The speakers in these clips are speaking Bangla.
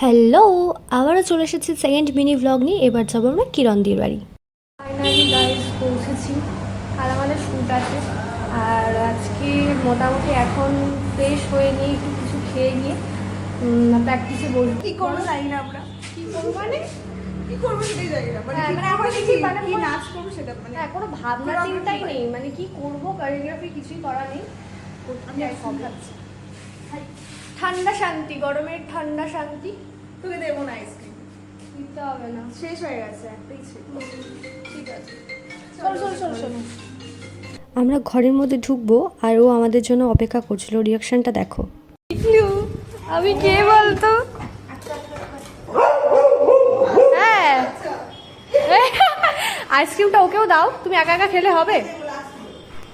হ্যালো, আবারও চলে এসেছি সেকেন্ড মিনি ভ্লগ নিয়ে। এবার যাবো আমরা কিরণদির বাড়ি। ফাইনালি গাইজ পৌঁছেছি, আর আমাদের শ্যুট আছে। আর আজকে মোটামুটি এখন ফ্রেশ হয়ে নিয়ে একটু কিছু খেয়ে গিয়ে প্র্যাকটিসে বসবো। কি করবো জানি না আমরা। কী করবো মানে কি করবো সেটাই জানি না। মানে হ্যাঁ, কি মানে করবো এখন কি কিছু মানে কি নাচ করবো সেটা মানে হ্যাঁ, কোনো ভাবনা চিন্তাই নেই, মানে কি করবো কোরিওগ্রাফি কিছুই করা নেই। আমি আইসক্রিম খাচ্ছি। ঠান্ডা শান্তি, গরমের ঠান্ডা শান্তি। তোকে দেবো না আইসক্রিম, দিতে হবে না, শেষ হয়ে গেছে, একটাই ছিল। ঠিক আছে। চলো চলো চলো চলো। আমরা ঘরের মধ্যে ঢুকবো আর ও আমাদের জন্য অপেক্ষা করছিল। রিয়াকশনটা দেখো। আমি কে বলতো? হ্যাঁ, আইসক্রিমটা ওকেও দাও, তুমি একা একা খেলে হবে?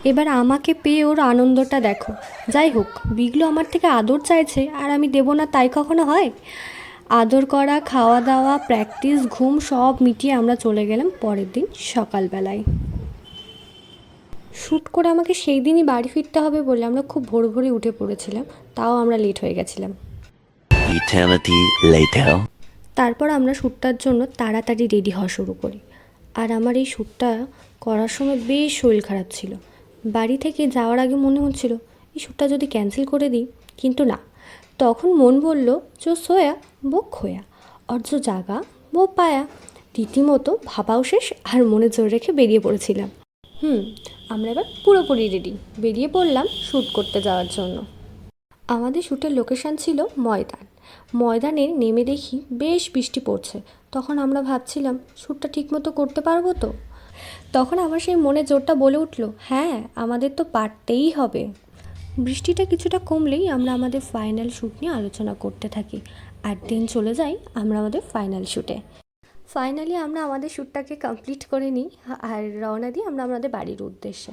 এবার আমাকে পেয়ে ওর আনন্দটা দেখো। যাই হোক, বিগলো আমার থেকে আদর চাইছে আর আমি দেবো না, তাই কখনো হয়? আদর করা, খাওয়া দাওয়া, প্র্যাকটিস, ঘুম সব মিটিয়ে আমরা চলে গেলাম পরের দিন সকালবেলায়। শ্যুট করে আমাকে সেই দিনই বাড়ি ফিরতে হবে বলে আমরা খুব ভোর ভোরে উঠে পড়েছিলাম, তাও আমরা লেট হয়ে গেছিলাম। Eternity later. তারপর আমরা শ্যুটটার জন্য তাড়াতাড়ি রেডি হওয়া শুরু করি। আর আমার এই শ্যুটটা করার সময় বেশ শরীর খারাপ ছিল। বাড়ি থেকে যাওয়ার আগে মনে হচ্ছিল এই শ্যুটটা যদি ক্যান্সেল করে দিই, কিন্তু না। তখন মন বলল, যো সোয়া বো খোয়া, আর যো জাগা বো পায়া। রীতিমতো ভাবাও শেষ আর মনে জোর রেখে বেরিয়ে পড়েছিলাম। আমরা এবার পুরোপুরি রেডি, বেরিয়ে পড়লাম শ্যুট করতে যাওয়ার জন্য। আমাদের শ্যুটের লোকেশান ছিল ময়দানে নেমে দেখি বেশ বৃষ্টি পড়ছে। তখন আমরা ভাবছিলাম শ্যুটটা ঠিকমতো করতে পারবো তো। তখন আমার সেই মনে জোরটা বলে উঠলো, হ্যাঁ আমাদের তো পারতেই হবে। বৃষ্টিটা কিছুটা কমলেই আমরা আমাদের ফাইনাল শ্যুট নিয়ে আলোচনা করতে থাকি। আর দিন চলে যাই আমরা আমাদের ফাইনাল শ্যুটে। ফাইনালি আমরা আমাদের শ্যুটটাকে কমপ্লিট করে নিই আর রওনা দিই আমরা আমাদের বাড়ির উদ্দেশ্যে।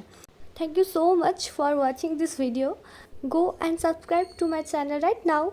Thank you so much for watching this video. Go and subscribe to my channel right now.